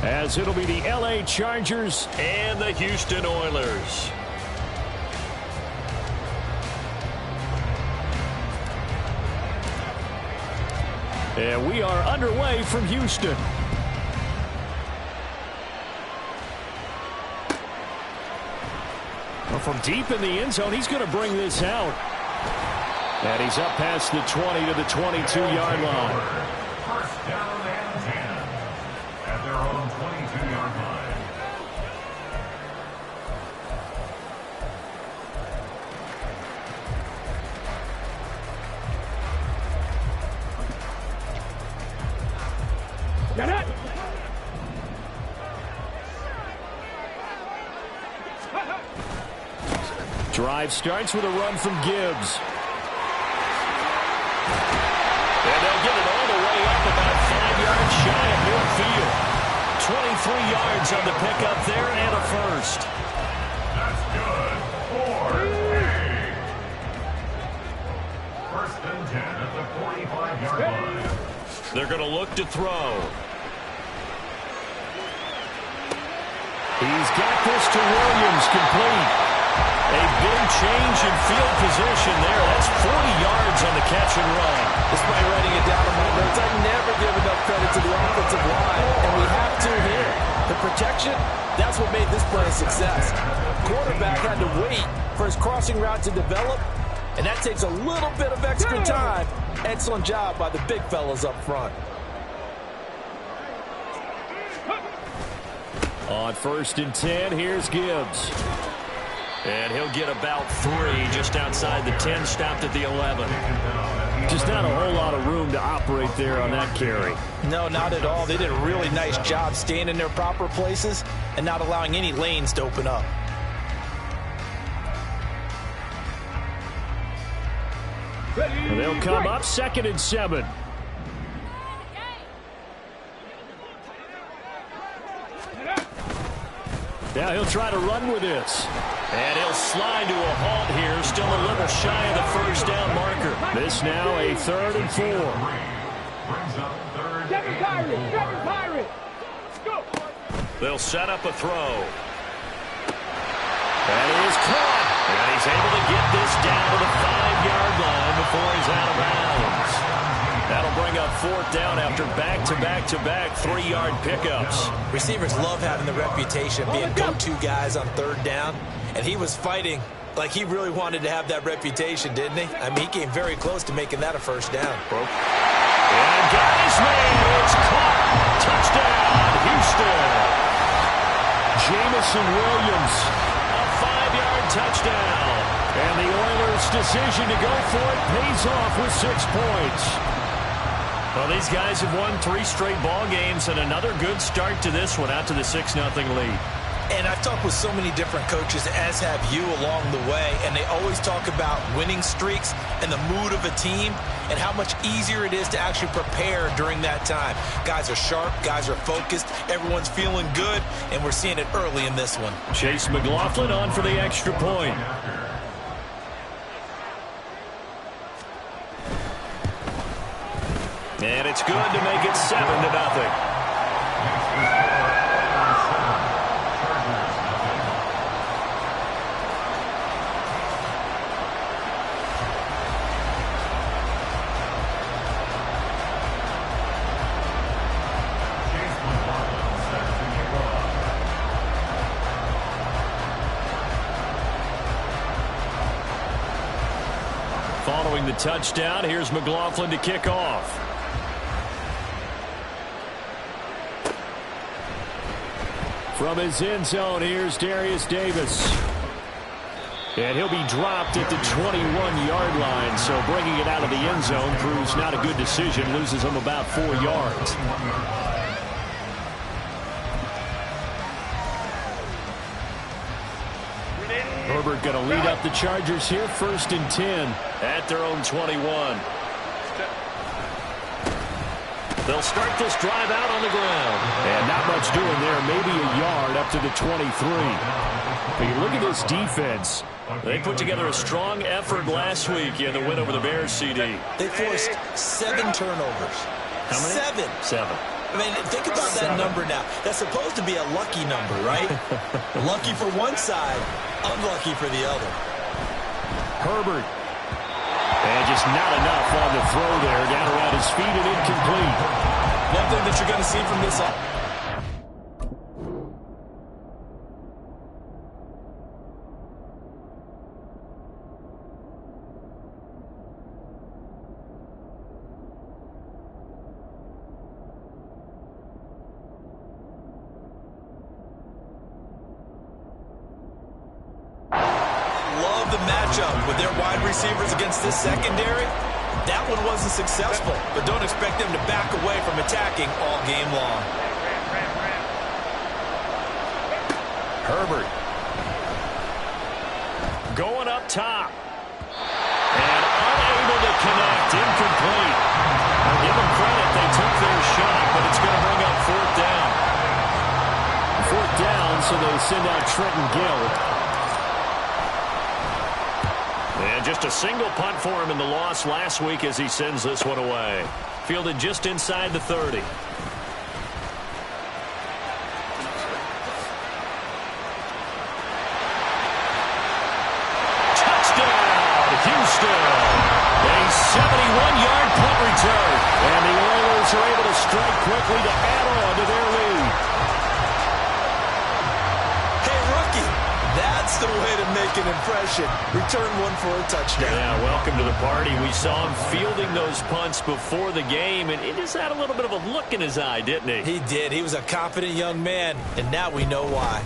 as it'll be the L.A. Chargers and the Houston Oilers. And we are underway from Houston. Well, from deep in the end zone, he's going to bring this out. And he's up past the 20 to the 22-yard line. First down and 10 at their own 22-yard line. Get it! Drive starts with a run from Gibbs. And they'll get it all the way up about 5 yards shy of midfield. 23 yards on the pickup there and a first. That's good for a first and 10 at the 45-yard line. They're going to look to throw. He's got this to Williams, complete. A big change in field position there. That's 40 yards on the catch and run. Despite writing it down in my notes, I never give enough credit to the offensive line, and we have to here. The protection, that's what made this play a success. Quarterback had to wait for his crossing route to develop, and that takes a little bit of extra time. Excellent job by the big fellas up front. On first and 10, here's Gibbs. And he'll get about 3 just outside the 10, stopped at the 11. Just not a whole lot of room to operate there on that carry. No, not at all. They did a really nice job staying in their proper places and not allowing any lanes to open up. And they'll come up 2nd and 7. Now he'll try to run with this. And he'll slide to a halt here, still a little shy of the first down marker. This now a 3rd and 4. They'll set up a throw. That is caught. And he's able to get this down to the 5-yard line before he's out of bounds. That'll bring up 4th down after back-to-back-to-back 3-yard pickups. Receivers love having the reputation of being go-to guys on 3rd down, and he was fighting like he really wanted to have that reputation, didn't he? I mean, he came very close to making that a first down. And got his man. It's caught. Touchdown, Houston. Jameson Williams, a 5-yard touchdown. And the Oilers' decision to go for it pays off with 6 points. Well, these guys have won 3 straight ball games and another good start to this one, out to the 6-0 lead. And I've talked with so many different coaches, as have you along the way, and they always talk about winning streaks and the mood of a team and how much easier it is to actually prepare during that time. Guys are sharp, guys are focused, everyone's feeling good, and we're seeing it early in this one. Chase McLaughlin on for the extra point. And it's good to make it 7-0. Following the touchdown, here's McLaughlin to kick off. From his end zone, here's Darius Davis. And he'll be dropped at the 21-yard line, so bringing it out of the end zone proves not a good decision, loses him about 4 yards. Herbert going to lead up the Chargers here, 1st and 10 at their own 21. They'll start this drive out on the ground. And not much doing there, maybe a yard up to the 23. But you look at this defense. They put together a strong effort last week in the win over the Bears, CD. They forced 7 turnovers. How many? 7. I mean, think about that number now. That's supposed to be a lucky number, right? Lucky for one side, unlucky for the other. Herbert. And just not enough on the throw there. Down around his feet and incomplete. One thing that you're going to see from this love the matchup with their wide receivers against this secondary. That one wasn't successful, but don't expect them to back away from attacking all game long. Herbert. Going up top. And unable to connect. Incomplete. I'll give them credit. They took their shot, but it's going to bring up fourth down. Fourth down, so they send out Trenton Gill. And just a single punt for him in the loss last week as he sends this one away. Fielded just inside the 30. Touchdown, Houston. A 71-yard punt return. And the Oilers are able to strike quickly to add on to their lead. Hey, rookie, that's the way to make an impression. Return one for a touchdown. Yeah, welcome to the party. We saw him fielding those punts before the game, and he just had a little bit of a look in his eye, didn't he? He did. He was a confident young man, and now we know why.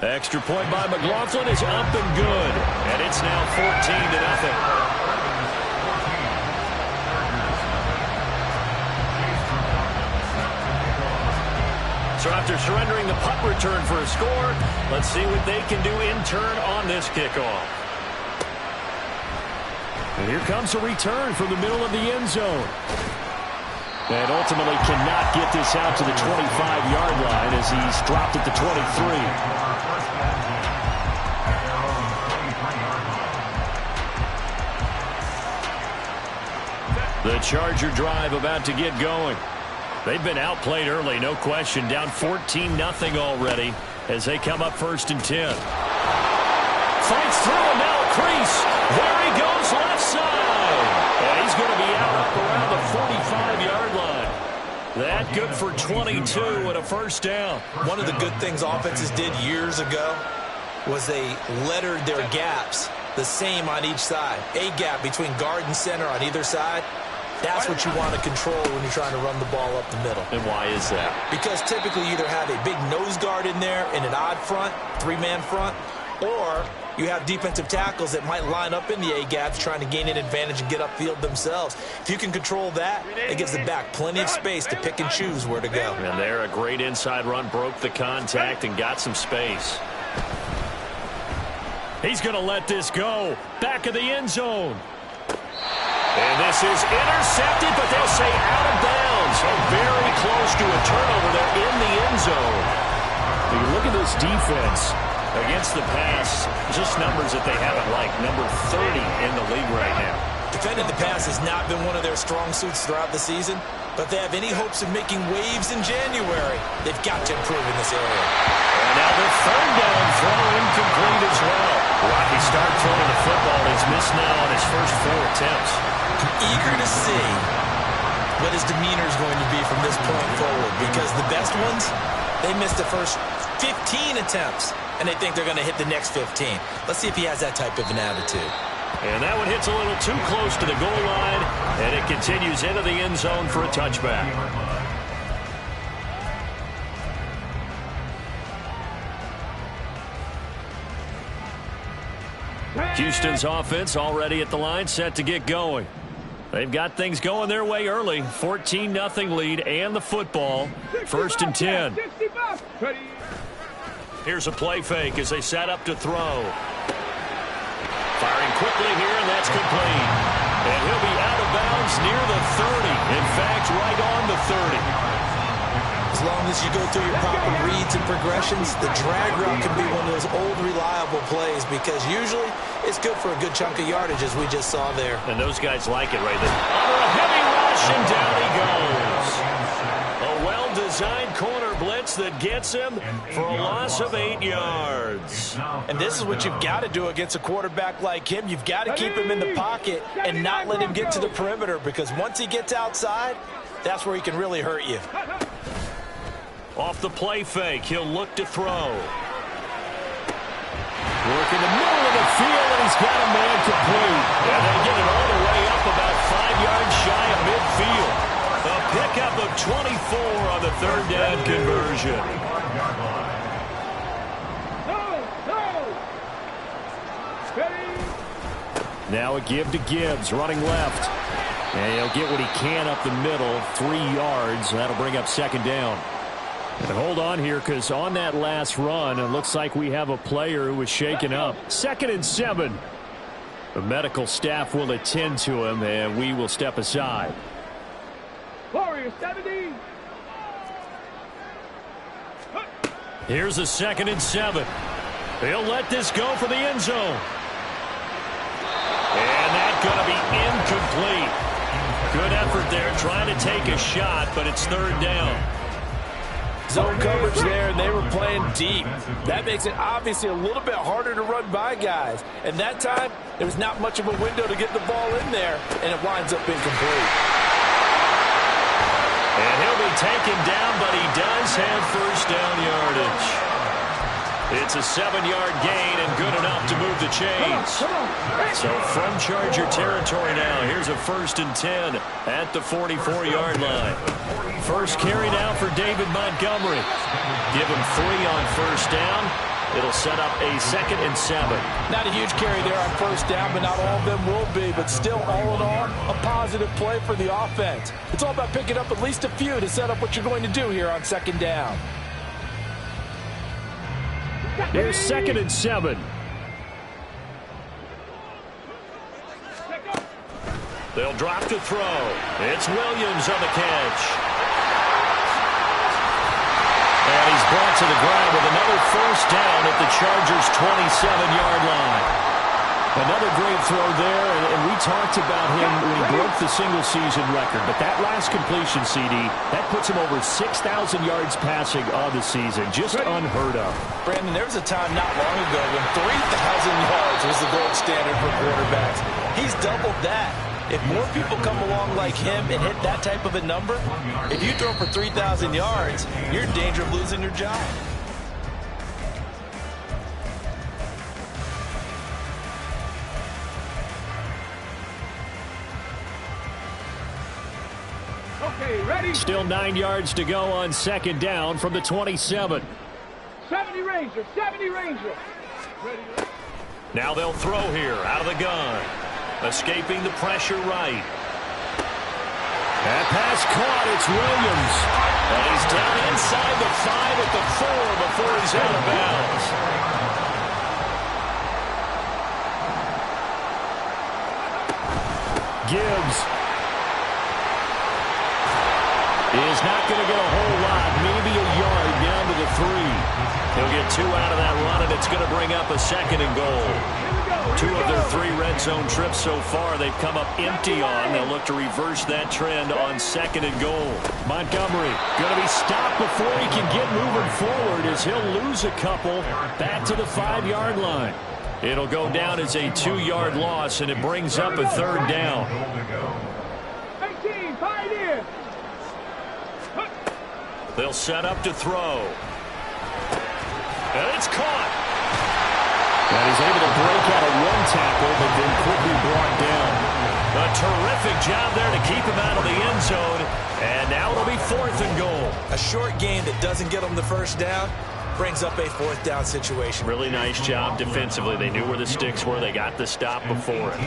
Extra point by McLaughlin is up and good, and it's now 14-0. So after surrendering the punt return for a score, let's see what they can do in turn on this kickoff. And here comes a return from the middle of the end zone. And ultimately cannot get this out to the 25-yard line as he's dropped at the 23. The Charger drive about to get going. They've been outplayed early, no question. Down 14-0 already as they come up 1st and 10. Fights through and now a crease. There he goes left side. And he's going to be out up around the 45-yard line. That good for 22 and a first down. One of the good things offenses did years ago was they lettered their gaps the same on each side. A gap between guard and center on either side. That's what you want to control when you're trying to run the ball up the middle. And why is that? Because typically you either have a big nose guard in there in an odd front, three-man front, or you have defensive tackles that might line up in the A-gaps trying to gain an advantage and get upfield themselves. If you can control that, it gives the back plenty of space to pick and choose where to go. And there, a great inside run, broke the contact and got some space. He's going to let this go. Back of the end zone. And this is intercepted, but they'll say out of bounds. So very close to a turnover there in the end zone. When you look at this defense against the pass, just numbers that they haven't liked. Number 30 in the league right now. Defending the pass has not been one of their strong suits throughout the season, but they have any hopes of making waves in January. They've got to improve in this area. And now the third down throw incomplete as well. Rocky start throwing the football. He's missed now on his first 4 attempts. I'm eager to see what his demeanor is going to be from this point forward, because the best ones, they missed the first 15 attempts, and they think they're going to hit the next 15. Let's see if he has that type of an attitude. And that one hits a little too close to the goal line, and it continues into the end zone for a touchback. Houston's offense already at the line, set to get going. They've got things going their way early. 14-0 lead and the football. 1st and 10. Here's a play fake as they set up to throw. Firing quickly here, and that's complete. And he'll be out of bounds near the 30. In fact, right on the 30. As long as you go through your proper reads and progressions, the drag route can be one of those old, reliable plays, because usually it's good for a good chunk of yardage, as we just saw there. And those guys like it right there. Under a heavy rush, and down he goes. A well-designed corner blitz that gets him for a loss of 8 yards. And this is what you've got to do against a quarterback like him. You've got to keep him in the pocket and not let him get to the perimeter, because once he gets outside, that's where he can really hurt you. Off the play fake, he'll look to throw. Work in the middle of the field, and he's got a man complete. And they get it all the way up about 5 yards shy of midfield. A pickup of 24 on the third down conversion. Now a give to Gibbs, running left. And he'll get what he can up the middle, 3 yards. That'll bring up second down. And hold on here, because on that last run, it looks like we have a player who was shaken up. 2nd and 7. The medical staff will attend to him, and we will step aside. Warrior 70. Here's a 2nd and 7. He'll let this go for the end zone. And that's going to be incomplete. Good effort there, trying to take a shot, but it's third down. Zone coverage there, and they were playing deep. That makes it obviously a little bit harder to run by guys. And that time, there was not much of a window to get the ball in there, and it winds up incomplete. And he'll be taken down, but he does have first down yardage. It's a 7-yard gain and good enough to move the chains. So from Charger territory now, here's a 1st and 10 at the 44-yard line. First carry now for David Montgomery. Give him 3 on first down. It'll set up a 2nd and 7. Not a huge carry there on first down, but not all of them will be. But still, all in all, a positive play for the offense. It's all about picking up at least a few to set up what you're going to do here on second down. Here's 2nd and 7. They'll drop to throw. It's Williams on the catch. And he's brought to the ground with another first down at the Chargers' 27-yard line. Another great throw there, and we talked about him when he broke the single-season record. But that last completion, CD, that puts him over 6,000 yards passing on the season. Just unheard of. Brandon, there was a time not long ago when 3,000 yards was the gold standard for quarterbacks. He's doubled that. If more people come along like him and hit that type of a number, if you throw for 3,000 yards, you're in danger of losing your job. Okay, ready? Still 9 yards to go on second down from the 27. 70 Ranger, 70 Ranger. Ready? Now they'll throw here out of the gun. Escaping the pressure right. That pass caught. It's Williams. And he's down inside the 5 at the 4 before he's out of bounds. Gibbs is not going to get a whole lot. Maybe a yard down to the 3. He'll get 2 out of that run, and it's going to bring up a 2nd and goal. 2 of their 3 red zone trips so far they've come up empty on. They'll look to reverse that trend on 2nd and goal. Montgomery going to be stopped before he can get moving forward as he'll lose a couple back to the 5-yard line. It'll go down as a 2-yard loss, and it brings up a third down. 18, pioneer. They'll set up to throw. And it's caught. And he's able to break out of 1 tackle, but then quickly brought down. A terrific job there to keep him out of the end zone. And now it'll be 4th and goal. A short game that doesn't get them the first down brings up a 4th down situation. Really nice job defensively. They knew where the sticks were. They got the stop before it.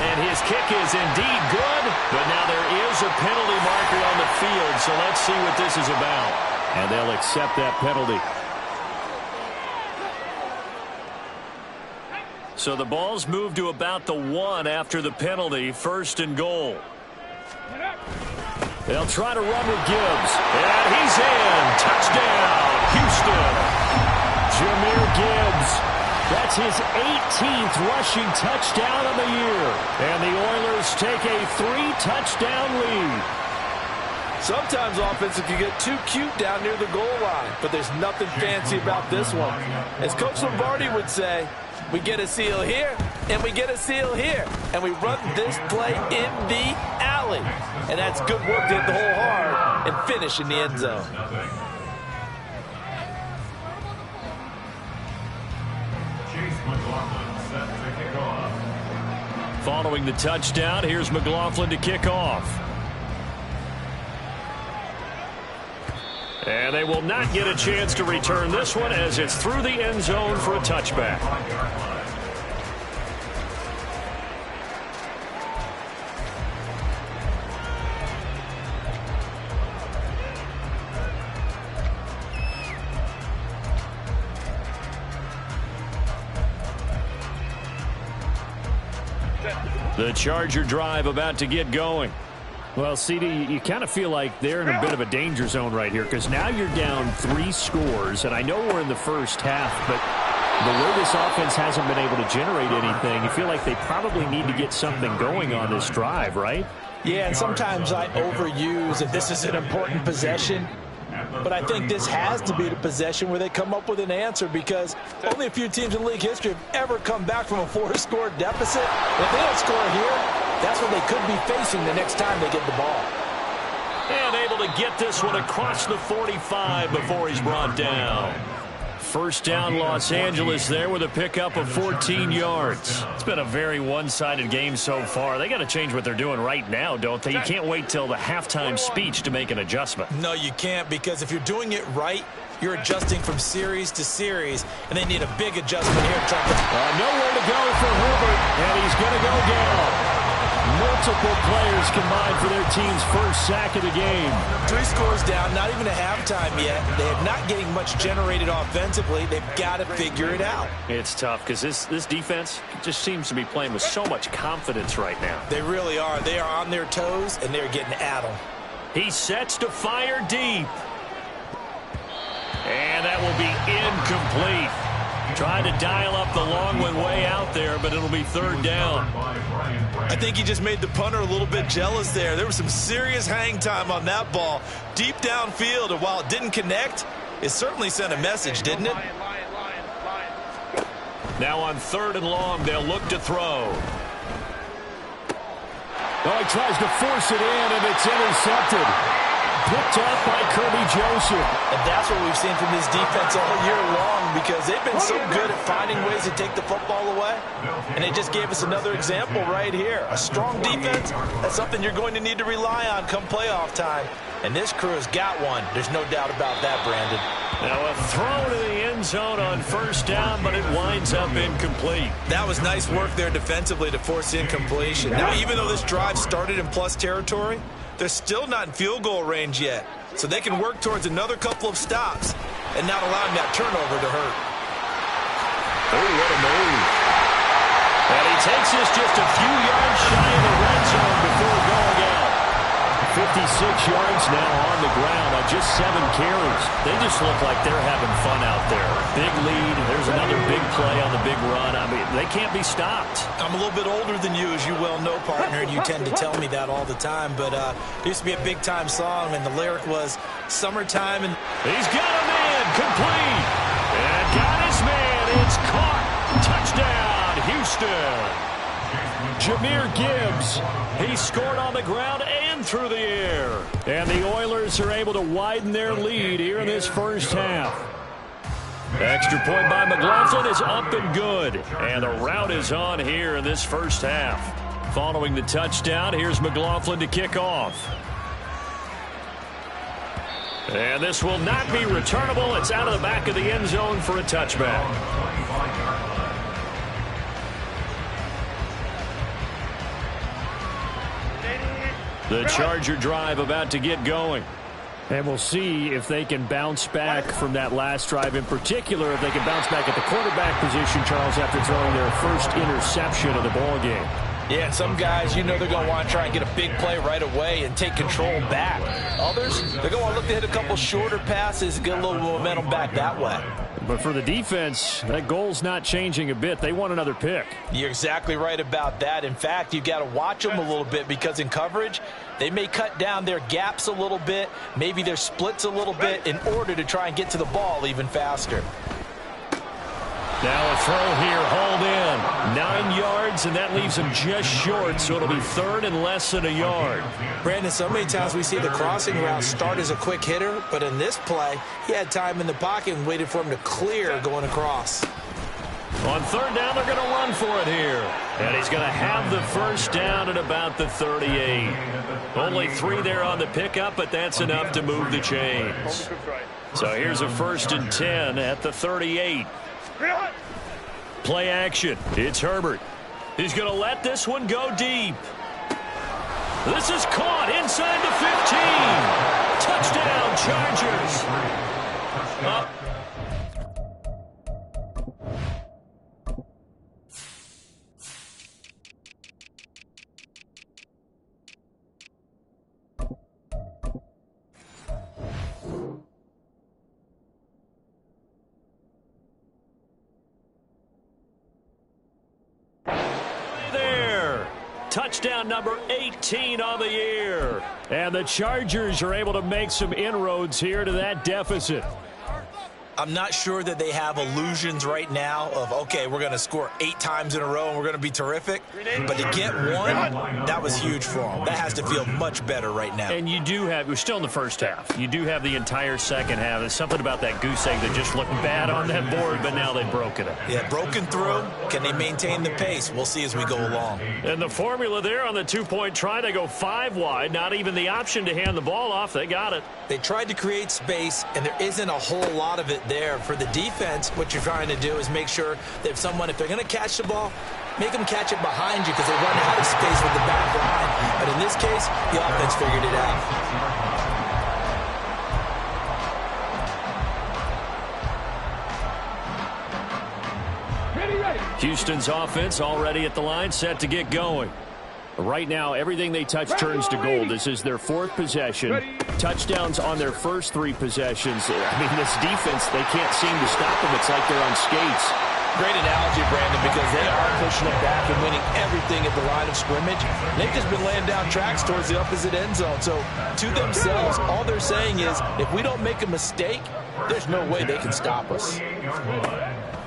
And his kick is indeed good, but now there is a penalty marker on the field, so let's see what this is about. And they'll accept that penalty. So the ball's moved to about the 1 after the penalty, 1st and goal. They'll try to run with Gibbs. And he's in. Touchdown, Houston. Jahmyr Gibbs. That's his 18th rushing touchdown of the year. And the Oilers take a 3-touchdown lead. Sometimes offensive can get too cute down near the goal line, but there's nothing fancy about this one. As Coach Lombardi would say, we get a seal here, and we get a seal here, and we run this play in the alley. And that's good work to hit the hole hard and finish in the end zone. Chase McLaughlin set to kick off. Following the touchdown, here's McLaughlin to kick off. And they will not get a chance to return this one as it's through the end zone for a touchback. The Charger drive about to get going. Well, CD, you kind of feel like they're in a bit of a danger zone right here because now you're down 3 scores, and I know we're in the first half, but the way this offense hasn't been able to generate anything, you feel like they probably need to get something going on this drive, right? Yeah, and sometimes I overuse that this is an important possession, but I think this has to be the possession where they come up with an answer because only a few teams in league history have ever come back from a 4-score deficit. If they don't score here, that's what they could be facing the next time they get the ball. And able to get this one across the 45 before he's brought down. First down, Los Angeles there with a pickup of 14 yards. It's been a very one-sided game so far. They got to change what they're doing right now, don't they? You can't wait till the halftime speech to make an adjustment. No, you can't, because if you're doing it right, you're adjusting from series to series, and they need a big adjustment here. Nowhere to go for Herbert, and he's going to go down. Multiple players combined for their team's first sack of the game. 3 scores down, not even a halftime yet. They're not getting much generated offensively. They've got to figure it out. It's tough because this defense just seems to be playing with so much confidence right now. They really are. They are on their toes, and they're getting at them. He sets to fire deep. And that will be incomplete. Trying to dial up the long one way out there, but it'll be third down. I think he just made the punter a little bit jealous there. There was some serious hang time on that ball deep downfield, and while it didn't connect, it certainly sent a message, didn't it? Now on 3rd and long, they'll look to throw. Oh, he tries to force it in, and it's intercepted. Picked up by Kirby Joseph. And that's what we've seen from this defense all year long because they've been so good at finding ways to take the football away. And they just gave us another example right here. A strong defense, that's something you're going to need to rely on come playoff time. And this crew has got one. There's no doubt about that, Brandon. Now a throw to the end zone on first down, but it winds up incomplete. That was nice work there defensively to force incompletion. Now, even though this drive started in plus territory, they're still not in field goal range yet, so they can work towards another couple of stops and not allowing that turnover to hurt. Oh, what a move. And he takes this just a few yards shy of the red zone before going out. 56 yards now on the ground on just 7 carries. They just look like they're having fun out there. Big lead. There's another big play on the big run. I mean, they can't be stopped. I'm a little bit older than you, as you well know, partner, and you tend to tell me that all the time. But there used to be a big-time song, and the lyric was Summertime. And he's got a man complete. And got his man. It's caught. Touchdown, Houston. Jahmyr Gibbs, he scored on the ground and through the air. And the Oilers are able to widen their lead here in this first half. The extra point by McLaughlin is up and good. And the route is on here in this first half. Following the touchdown, here's McLaughlin to kick off. And this will not be returnable. It's out of the back of the end zone for a touchback. The Charger drive about to get going. And we'll see if they can bounce back from that last drive. In particular, if they can bounce back at the quarterback position, Charles, after throwing their first interception of the ball game. Yeah, and some guys, you know, they're going to want to try and get a big play right away and take control back. Others, they're going to want to look to hit a couple shorter passes, get a little momentum back that way. But for the defense, that goal's not changing a bit. They want another pick. You're exactly right about that. In fact, you've got to watch them a little bit because in coverage, they may cut down their gaps a little bit, maybe their splits a little bit in order to try and get to the ball even faster. Now a throw here, hauled in. 9 yards, and that leaves him just short, so it'll be third and less than a yard. Brandon, so many times we see the crossing route start as a quick hitter, but in this play, he had time in the pocket and waited for him to clear going across. On third down, they're going to run for it here. And he's going to have the first down at about the 38. Only 3 there on the pickup, but that's enough to move the chains. So here's a 1st and 10 at the 38. Play action. It's Herbert. He's going to let this one go deep. This is caught inside the 15. Touchdown, Chargers. Up. Touchdown number 18 on the year. And the Chargers are able to make some inroads here to that deficit. I'm not sure that they have illusions right now of, okay, we're going to score 8 times in a row and we're going to be terrific. But to get one, that was huge for them. That has to feel much better right now. And you do have, we're still in the first half. You do have the entire second half. There's something about that goose egg that just looked bad on that board, but now they've broken it. Yeah, broken through. Can they maintain the pace? We'll see as we go along. And the formula there on the 2-point try, they go 5 wide. Not even the option to hand the ball off. They got it. They tried to create space, and there isn't a whole lot of it there. For the defense, what you're trying to do is make sure that if they're going to catch the ball, make them catch it behind you because they run out of space with the back line. But in this case, the offense figured it out. Houston's offense already at the line, set to get going. Right now, everything they touch turns to gold. This is their 4th possession. Touchdowns on their first 3 possessions. I mean, this defense, they can't seem to stop them. It's like they're on skates. Great analogy, Brandon, because they are pushing it back and winning everything at the line of scrimmage. They've just been laying down tracks towards the opposite end zone. So, to themselves, all they're saying is, if we don't make a mistake, there's no way they can stop us.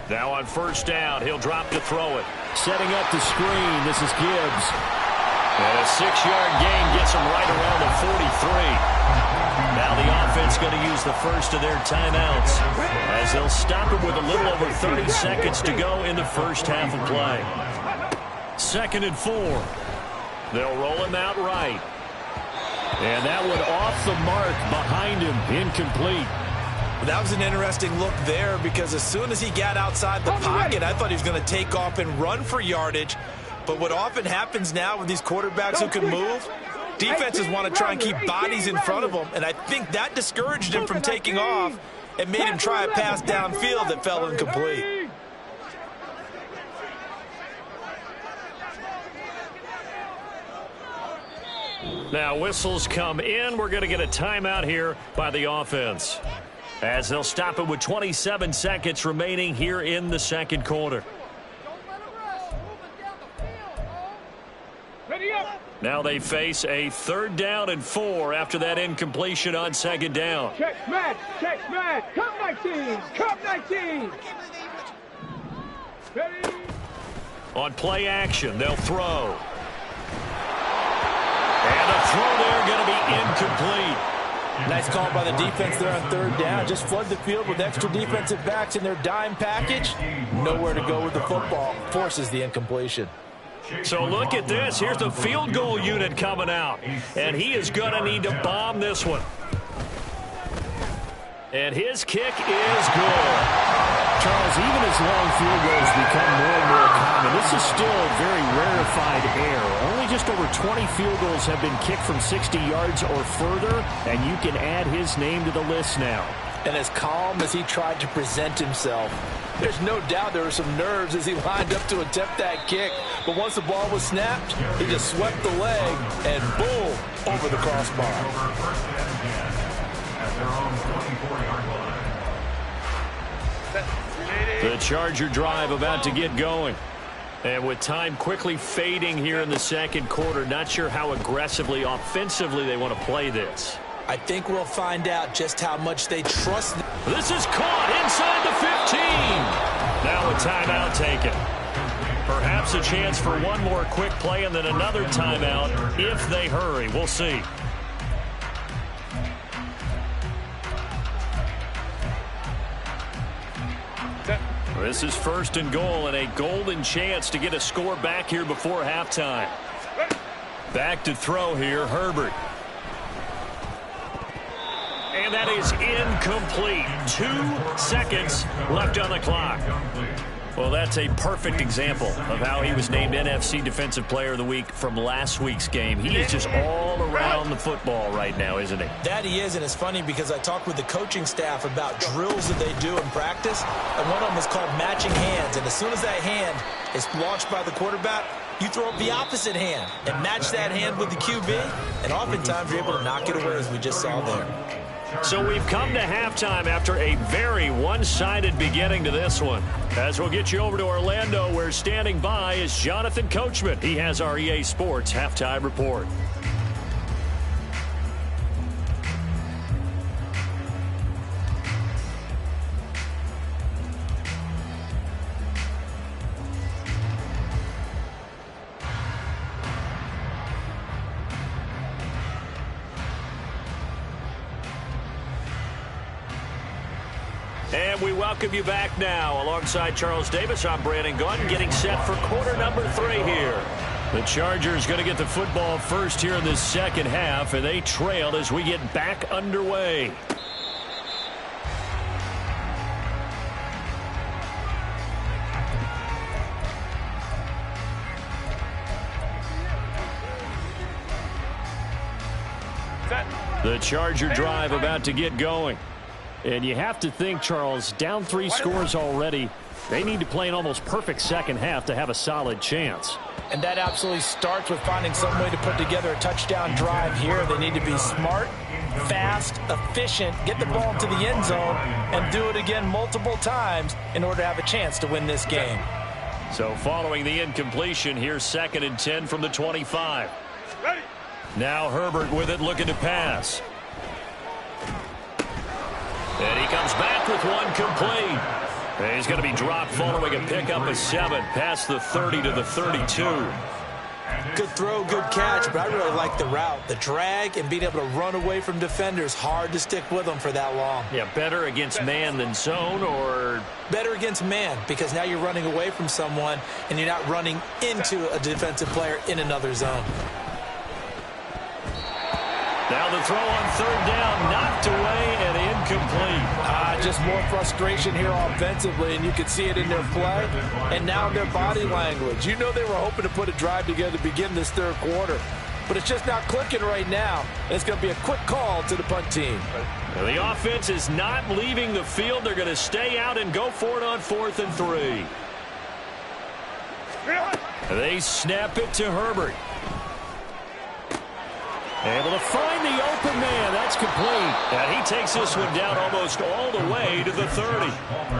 Now on first down, he'll drop to throw it. Setting up the screen, this is Gibbs. And a 6-yard gain gets them right around the 43. Now the offense going to use the first of their timeouts as they'll stop it with a little over 30 seconds to go in the first half of play. 2nd and 4. They'll roll him out right. And that one off the mark behind him, incomplete. That was an interesting look there because as soon as he got outside the pocket, I thought he was going to take off and run for yardage. But what often happens now with these quarterbacks who can move, defenses want to try and keep bodies in front of them. And I think that discouraged him from taking off and made him try a pass downfield that fell incomplete. Now whistles come in. We're going to get a timeout here by the offense, as they'll stop it with 27 seconds remaining here in the second quarter. Now they face a 3rd down and 4 after that incompletion on 2nd down. Check, match, come 19, come 19. Ready? On play action, they'll throw. And a throw there going to be incomplete. Nice call by the defense there on 3rd down. Just flood the field with extra defensive backs in their dime package. Nowhere to go with the football. Forces the incompletion. So look at this. Here's the field goal unit coming out. And he is going to need to bomb this one. And his kick is good. Charles, even as long field goals become more and more common, this is still a very rarefied air. Only just over 20 field goals have been kicked from 60 yards or further, and you can add his name to the list now. and as calm as he tried to present himself. There's no doubt there were some nerves as he lined up to attempt that kick. But once the ball was snapped, he just swept the leg and boom, over the crossbar. The Charger drive about to get going. And with time quickly fading here in the second quarter, not sure how aggressively, offensively they want to play this. I think we'll find out just how much they trust. This is caught inside the 15. Now a timeout taken. Perhaps a chance for one more quick play and then another timeout if they hurry. We'll see. This is first and goal and a golden chance to get a score back here before halftime. Back to throw here, Herbert. And that is incomplete. 2 seconds left on the clock. Well, that's a perfect example of how he was named NFC Defensive Player of the Week from last week's game. He is just all around the football right now, isn't he? That he is, and it's funny because I talked with the coaching staff about drills that they do in practice, and one of them is called matching hands. And as soon as that hand is launched by the quarterback, you throw up the opposite hand and match that hand with the QB, and oftentimes you're able to knock it away, as we just saw there. So we've come to halftime after a very one-sided beginning to this one. As we'll get you over to Orlando, where standing by is Jonathan Coachman. He has our EA Sports Halftime Report. And we welcome you back now. Alongside Charles Davis, I'm Brandon Gaudin, getting set for quarter number 3 here. The Chargers going to get the football first here in this second half, and they trailed as we get back underway. The Charger drive about to get going. And you have to think, Charles, down 3 scores already. They need to play an almost perfect second half to have a solid chance. And that absolutely starts with finding some way to put together a touchdown drive here. They need to be smart, fast, efficient, get the ball into the end zone, and do it again multiple times in order to have a chance to win this game. So following the incompletion, here's 2nd and 10 from the 25. Now Herbert with it, looking to pass. And he comes back with one complete. And he's going to be dropped following a pickup of 7 past the 30 to the 32. Good throw, good catch, but I really like the route. The drag and being able to run away from defenders, hard to stick with them for that long. Yeah, better against man than zone, or? Better against man, because now you're running away from someone and you're not running into a defensive player in another zone. Now the throw on 3rd down, knocked away and incomplete. Just more frustration here offensively, and you can see it in their play and now in their body language. You know they were hoping to put a drive together to begin this 3rd quarter, but it's just not clicking right now. It's going to be a quick call to the punt team. The offense is not leaving the field. They're going to stay out and go for it on 4th and 3. They snap it to Herbert. Able to find the open man. That's complete. And he takes this one down almost all the way to the 30.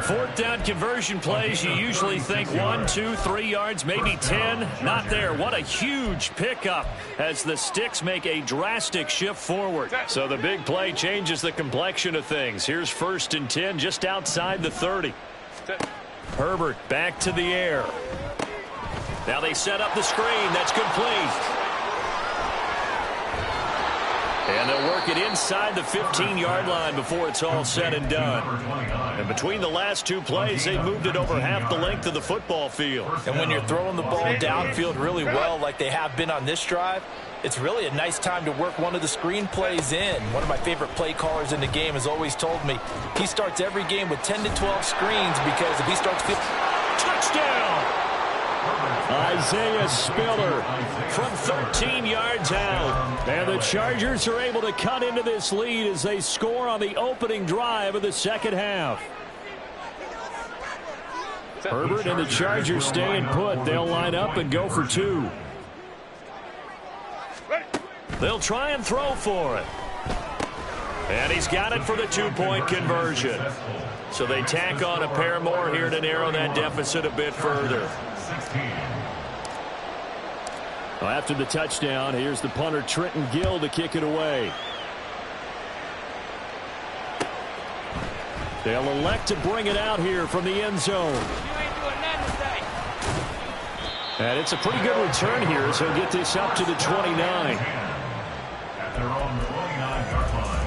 4th down conversion plays, you usually think 1, 2, 3 yards, maybe 10. Not there. What a huge pickup as the Sticks make a drastic shift forward. So the big play changes the complexion of things. Here's 1st and 10 just outside the 30. Herbert back to the air. Now they set up the screen. That's complete. And they'll work it inside the 15-yard line before it's all said and done. And between the last 2 plays, they moved it over half the length of the football field. And when you're throwing the ball downfield really well like they have been on this drive, it's really a nice time to work one of the screen plays in. One of my favorite play callers in the game has always told me he starts every game with 10 to 12 screens because if he starts... Touchdown! Isaiah Spiller from 13 yards out. And the Chargers are able to cut into this lead as they score on the opening drive of the second half. Herbert and the Chargers staying put. They'll line up and go for two. They'll try and throw for it. And he's got it for the two-point conversion. So they tack on a pair more here to narrow that deficit a bit further. Well, after the touchdown, here's the punter Trenton Gill to kick it away. They'll elect to bring it out here from the end zone. And it's a pretty good return here, so he'll get this up to the 29. At their own 29-yard line.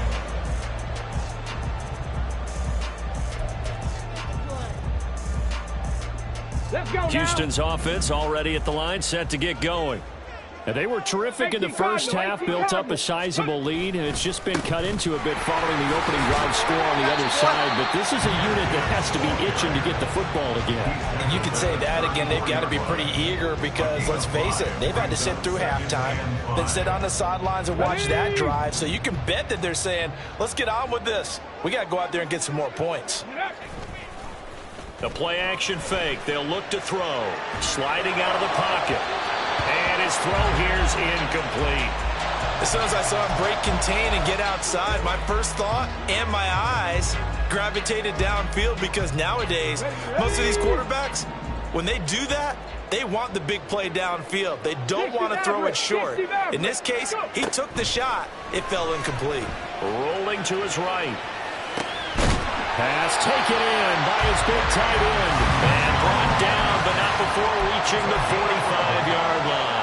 Let's go Houston's offense already at the line, set to get going. And they were terrific in the first half, built up a sizable lead, and it's just been cut into a bit following the opening drive score on the other side. But this is a unit that has to be itching to get the football again. And you could say that again. They've got to be pretty eager because, let's face it, they've had to sit through halftime, then sit on the sidelines and watch that drive. So you can bet that they're saying, let's get on with this. We got to go out there and get some more points. The play-action fake. They'll look to throw. Sliding out of the pocket. And his throw here's incomplete. As soon as I saw him break contain and get outside, my first thought and my eyes gravitated downfield because nowadays, most of these quarterbacks, when they do that, they want the big play downfield. They don't want to throw it short. In this case, he took the shot. It fell incomplete. Rolling to his right. Pass taken in by his big tight end. And brought down, but not before reaching the 45-yard line.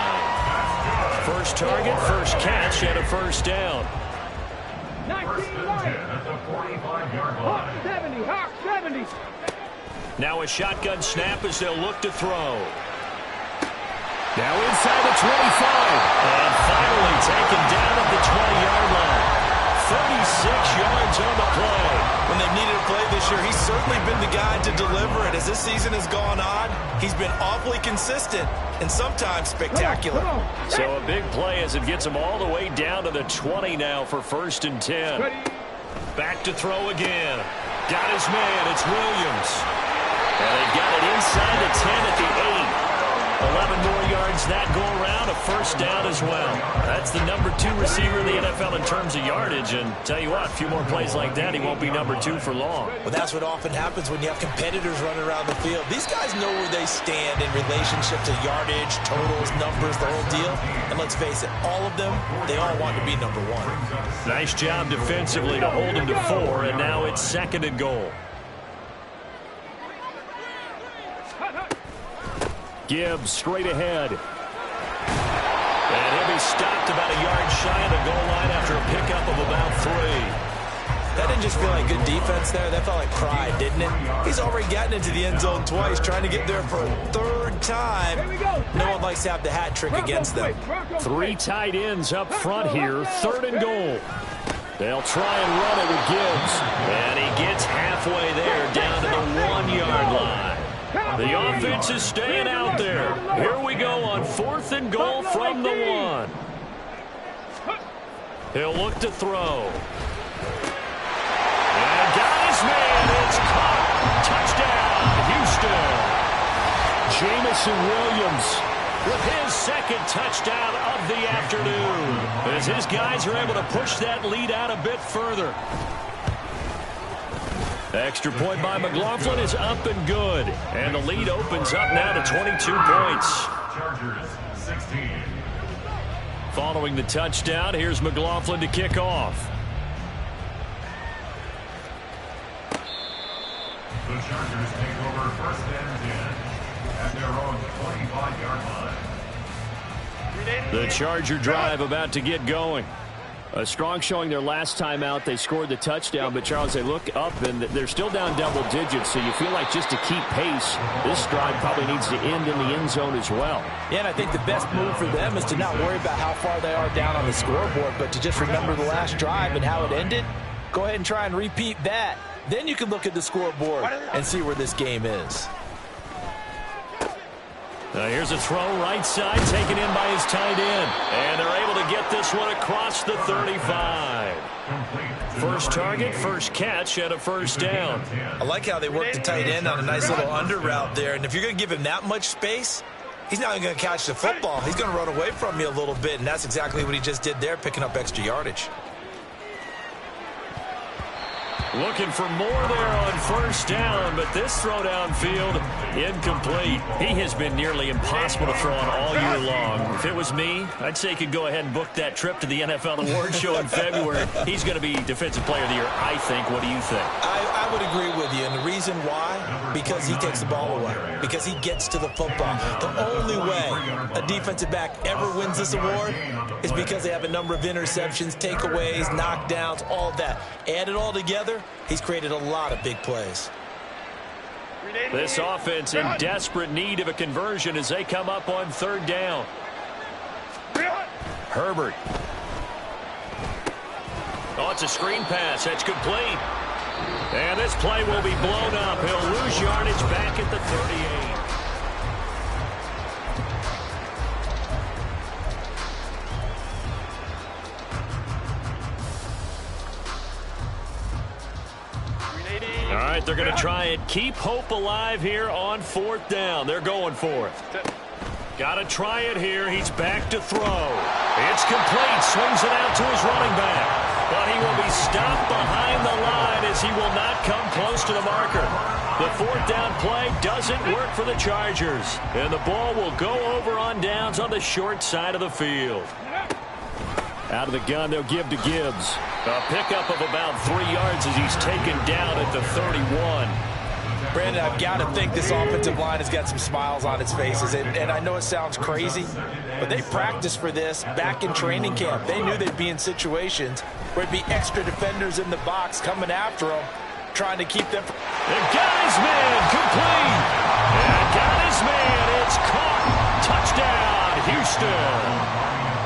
First target, first catch, and a first down. 19 at the 45-yard Hawk line. 70, Hawk 70. Now a shotgun snap as they'll look to throw. Now inside the 25. And finally taken down at the 20-yard line. 36 yards on the play. When they've needed a play this year, he's certainly been the guy to deliver it. As this season has gone on, he's been awfully consistent and sometimes spectacular. So a big play as it gets him all the way down to the 20 now for 1st and 10. Back to throw again. Got his man. It's Williams. And they've got it inside the 10 at the 8. 11 more yards that go around, a first down as well. That's the number 2 receiver in the NFL in terms of yardage. And tell you what, a few more plays like that, he won't be number 2 for long. Well, that's what often happens when you have competitors running around the field. These guys know where they stand in relationship to yardage, totals, numbers, the whole deal. And let's face it, all of them, they all want to be number 1. Nice job defensively to hold him to 4, and now it's 2nd and goal. Gibbs straight ahead. And he'll be stopped about a yard shy of the goal line after a pickup of about 3. That didn't just feel like good defense there. That felt like pride, didn't it? He's already gotten into the end zone twice, trying to get there for a 3rd time. No one likes to have the hat trick against them. 3 tight ends up front here. 3rd and goal. They'll try and run it with Gibbs. And he gets halfway there down to the 1-yard line. The offense is staying out there. Here we go on 4th and goal from the 1. He'll look to throw. And got his man. It's caught. Touchdown, Houston. Jamison Williams with his 2nd touchdown of the afternoon. As his guys are able to push that lead out a bit further. Extra point by McLaughlin is up and good. And the lead opens up now to 22 points. Chargers 16. Following the touchdown, here's McLaughlin to kick off. The Chargers take over 1st and 10 at their own 25-yard line. The Charger drive about to get going. A strong showing their last time out. They scored the touchdown, but Charles, they look up and they're still down double digits, so you feel like just to keep pace, this drive probably needs to end in the end zone as well. Yeah, and I think the best move for them is to not worry about how far they are down on the scoreboard, but to just remember the last drive and how it ended. Go ahead and try and repeat that. Then you can look at the scoreboard and see where this game is. Here's a throw right side, taken in by his tight end. And they're able to get this one across the 35. First target, first catch, and a first down. I like how they work the tight end on a nice little under route there. And if you're going to give him that much space, he's not even going to catch the football. He's going to run away from you a little bit, and that's exactly what he just did there, picking up extra yardage. Looking for more there on first down, but this throw downfield incomplete. He has been nearly impossible to throw on all year long. If it was me, I'd say he could go ahead and book that trip to the NFL Awards show in February. He's going to be Defensive Player of the Year, I think. What do you think? I would agree with you, and the reason why, because he takes the ball away, because he gets to the football. The only way a defensive back ever wins this award is because they have a number of interceptions, takeaways, knockdowns, all of that. Add it all together, he's created a lot of big plays. This offense in desperate need of a conversion as they come up on third down. Herbert. Oh, it's a screen pass. That's complete. And this play will be blown up. He'll lose yardage back at the 38. All right, they're going to try and keep hope alive here on fourth down. They're going for it. Got to try it here. He's back to throw. It's complete. Swings it out to his running back. But he will be stopped behind the line as he will not come close to the marker. The fourth down play doesn't work for the Chargers. And the ball will go over on downs on the short side of the field. Out of the gun, they'll give to Gibbs. A pickup of about 3 yards as he's taken down at the 31. Brandon, I've got to think this offensive line has got some smiles on its faces. And I know it sounds crazy, but they practiced for this back in training camp. They knew they'd be in situations where it'd be extra defenders in the box coming after them, trying to keep them. And got his man, complete. And got his man, it's caught. Touchdown, Houston.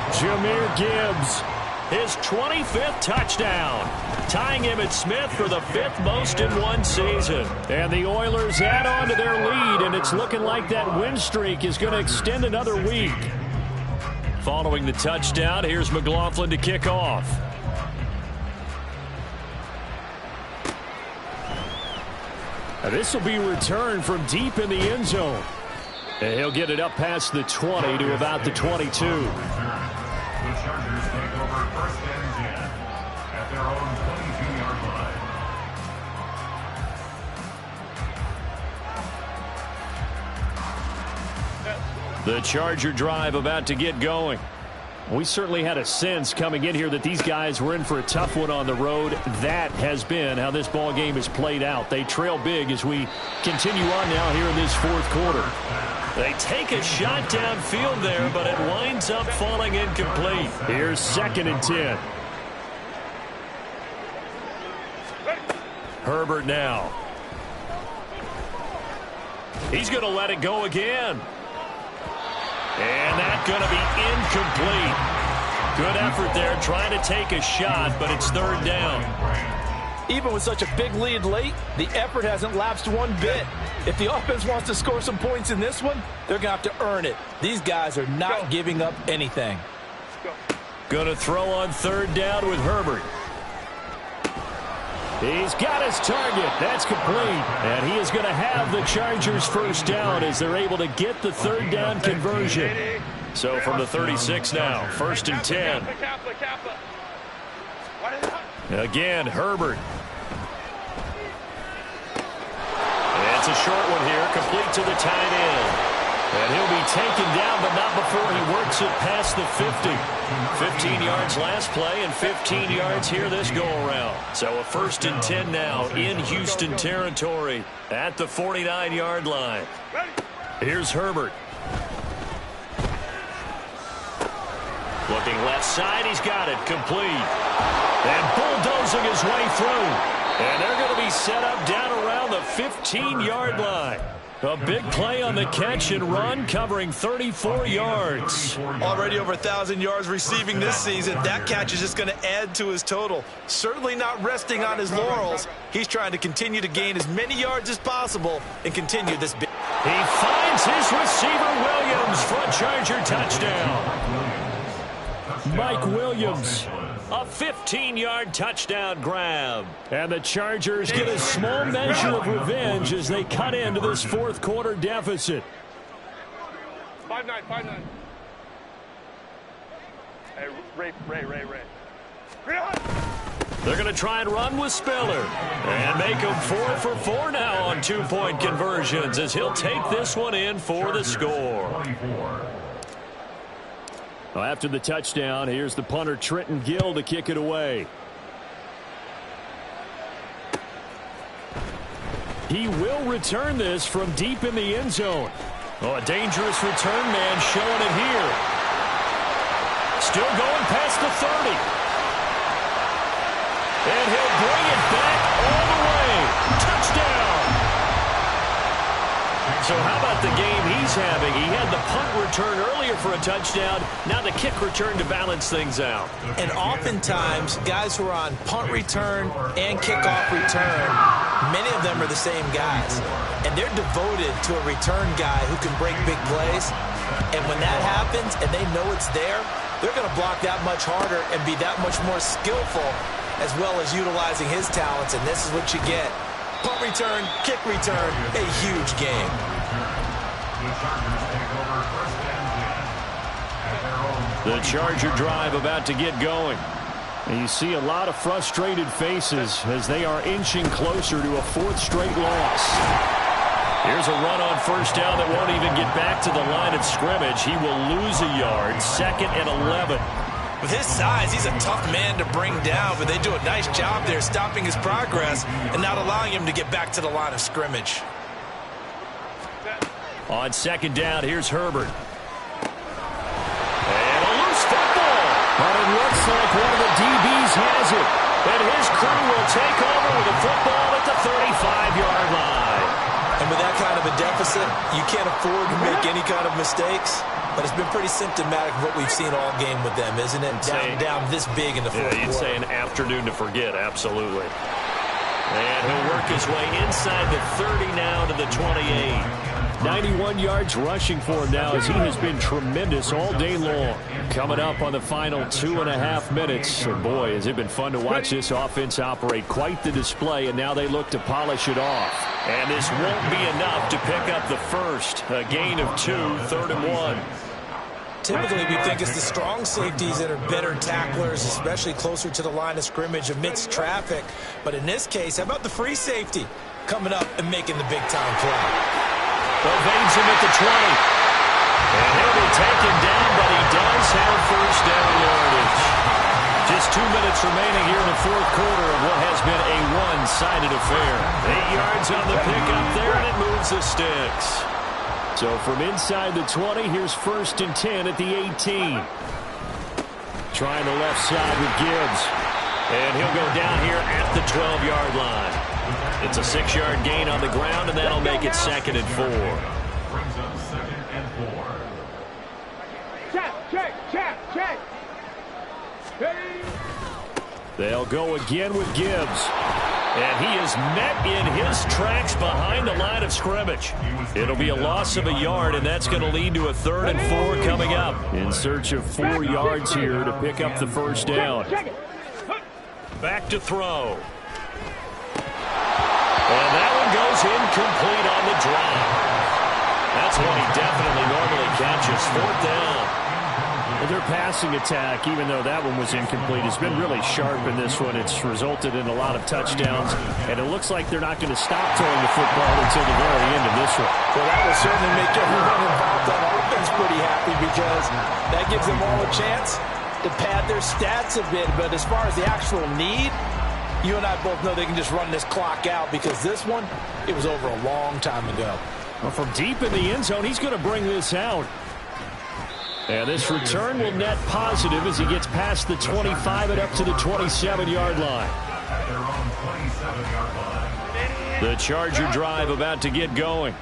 Jahmyr Gibbs, his 25th touchdown, tying Emmitt Smith for the 5th most in one season. And the Oilers add on to their lead, and it's looking like that win streak is going to extend another week. Following the touchdown, here's McLaughlin to kick off. Now this will be returned from deep in the end zone. And he'll get it up past the 20 to about the 22. The Chargers take over first and 10 at their own 22-yard line. The Charger drive about to get going. We certainly had a sense coming in here that these guys were in for a tough one on the road. That has been how this ball game has played out. They trail big as we continue on now here in this fourth quarter. They take a shot downfield there, but it winds up falling incomplete. Here's 2nd and 10. Herbert now. He's going to let it go again. And that's going to be incomplete. Good effort there trying to take a shot, but it's third down. Even with such a big lead late, the effort hasn't lapsed one bit. If the offense wants to score some points in this one, they're going to have to earn it. These guys are not giving up anything. Going to throw on third down with Herbert. He's got his target. That's complete. And he is going to have the Chargers first down as they're able to get the third down conversion. So from the 36 now, 1st and 10. Again, Herbert. It's a short one here, complete to the tight end. And he'll be taken down, but not before he works it past the 50. 15 yards last play and 15 yards here this go-around. So a 1st and 10 now in Houston territory at the 49-yard line. Here's Herbert. Looking left side, he's got it, complete. And bulldozing his way through. And they're going to be set up down around the 15-yard line. A big play on the catch and run, covering 34 yards. Already over 1,000 yards receiving this season. That catch is just going to add to his total. Certainly not resting on his laurels. He's trying to continue to gain as many yards as possible and continue this big. He finds finds his receiver Williams for a Charger touchdown. Mike Williams, a 15-yard touchdown grab. And the Chargers get a small measure of revenge as they cut into this fourth quarter deficit. 5-9, 5-9. Hey, Ray. They're going to try and run with Spiller. And make him 4 for 4 now on two-point conversions as he'll take this one in for the score. Well, after the touchdown, here's the punter Trenton Gill to kick it away. He will return this from deep in the end zone. Oh, a dangerous return man showing it here. Still going past the 30. And he'll bring it back all the way. Touchdown. So how about the game he's having? He had the punt return earlier for a touchdown. Now the kick return to balance things out. And oftentimes, guys who are on punt return and kickoff return, many of them are the same guys. And they're devoted to a return guy who can break big plays. And when that happens and they know it's there, they're going to block that much harder and be that much more skillful, as well as utilizing his talents. And this is what you get. Punt return, kick return, a huge game. The Charger drive about to get going. And you see a lot of frustrated faces as they are inching closer to a fourth straight loss. Here's a run on first down that won't even get back to the line of scrimmage. He will lose a yard, 2nd and 11. With his size, he's a tough man to bring down, but they do a nice job there stopping his progress and not allowing him to get back to the line of scrimmage. On second down, here's Herbert. And a loose football. But it looks like one of the DBs has it. And his crew will take over with a football at the 35-yard line. And with that kind of a deficit, you can't afford to make any kind of mistakes. But it's been pretty symptomatic of what we've seen all game with them, isn't it? Down this big in the fourth quarter. You'd say an afternoon to forget, absolutely. And he'll work his way inside the 30 now to the 28. 91 yards rushing for him now as he has been tremendous all day long. Coming up on the final 2.5 minutes. And boy, has it been fun to watch this offense operate. Quite the display, and now they look to polish it off. And this won't be enough to pick up the first. A gain of 2, 3rd and 1. Typically, we think it's the strong safeties that are better tacklers, especially closer to the line of scrimmage amidst traffic. But in this case, how about the free safety coming up and making the big-time play? Evades him at the 20. And he'll be taken down, but he does have first down yardage. Just 2 minutes remaining here in the fourth quarter of what has been a one-sided affair. 8 yards on the pickup there, and it moves the sticks. So from inside the 20, here's 1st and 10 at the 18. Trying the left side with Gibbs. And he'll go down here at the 12-yard line. It's a 6-yard gain on the ground, and that'll make it 2nd and 4. Brings up 2nd and 4. Check. They'll go again with Gibbs. And he is met in his tracks behind the line of scrimmage. It'll be a loss of a yard, and that's going to lead to a 3rd and 4 coming up. In search of 4 yards here to pick up the first down. Back to throw. And that one goes incomplete on the drop. That's one he definitely normally catches. 4th down. Their passing attack, even though that one was incomplete, has been really sharp in this one. It's resulted in a lot of touchdowns, and it looks like they're not going to stop throwing the football until the very end of this one. Well, that will certainly make everyone involved on offense pretty happy because that gives them all a chance to pad their stats a bit. But as far as the actual need, you and I both know they can just run this clock out because this one, it was over a long time ago. Well, from deep in the end zone, he's going to bring this out. And this return will net positive as he gets past the 25 and up to the 27-yard line. The Charger drive about to get going.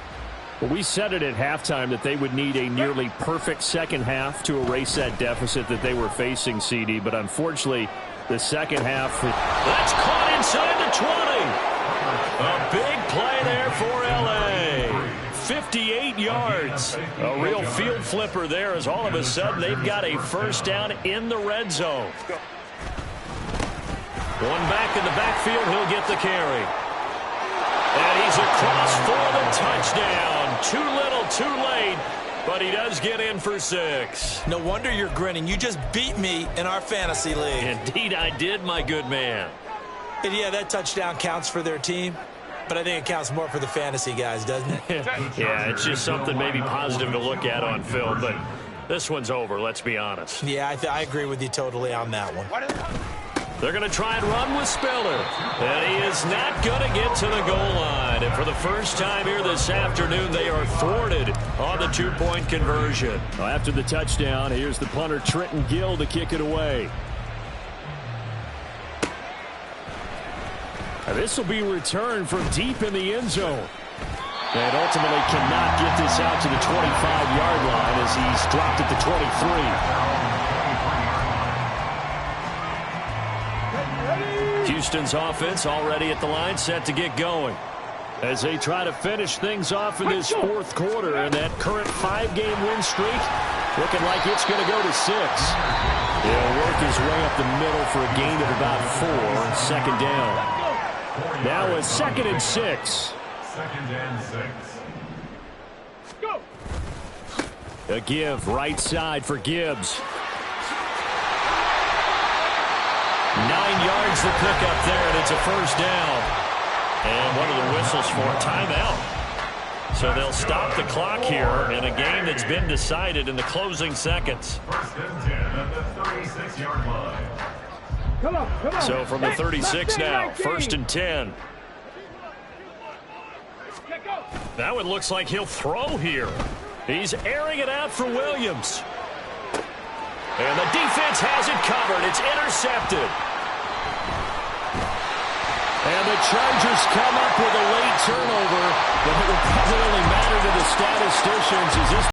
Well, we said it at halftime that they would need a nearly perfect second half to erase that deficit that they were facing, CD. But unfortunately, the second half... That's caught inside the 20. A big play there for L.A. 58 yards. A real field flipper there as all of a sudden they've got a first down in the red zone. One back in the backfield, he'll get the carry. And he's across for the touchdown. Too little, too late, but he does get in for 6. No wonder you're grinning. You just beat me in our fantasy league. Indeed I did, my good man. And yeah, that touchdown counts for their team, but I think it counts more for the fantasy guys, doesn't it? Yeah, it's just something maybe positive to look at on film, but this one's over, let's be honest. Yeah, I agree with you totally on that one. They're going to try and run with Spiller, and he is not going to get to the goal line. And for the first time here this afternoon, they are thwarted on the 2-point conversion. Well, after the touchdown, here's the punter Trenton Gill to kick it away. This will be returned from deep in the end zone. And ultimately cannot get this out to the 25-yard line as he's dropped at the 23. Houston's offense already at the line, set to get going. As they try to finish things off in this fourth quarter, and that current 5-game win streak looking like it's going to go to 6. He'll work his way up the middle for a gain of about 4, second down. Now a 2nd and 6. 2nd and 6. Go. A give right side for Gibbs. 9 yards the pickup there, and it's a first down. And what are the whistles for? Timeout. So they'll stop the clock here in a game that's been decided in the closing seconds. 1st and 10 at the 36-yard line. Come on. So from the 36 now, 1st and 10. Now it looks like he'll throw here. He's airing it out for Williams. And the defense has it covered. It's intercepted. And the Chargers come up with a late turnover, but it will probably only matter to the statisticians as this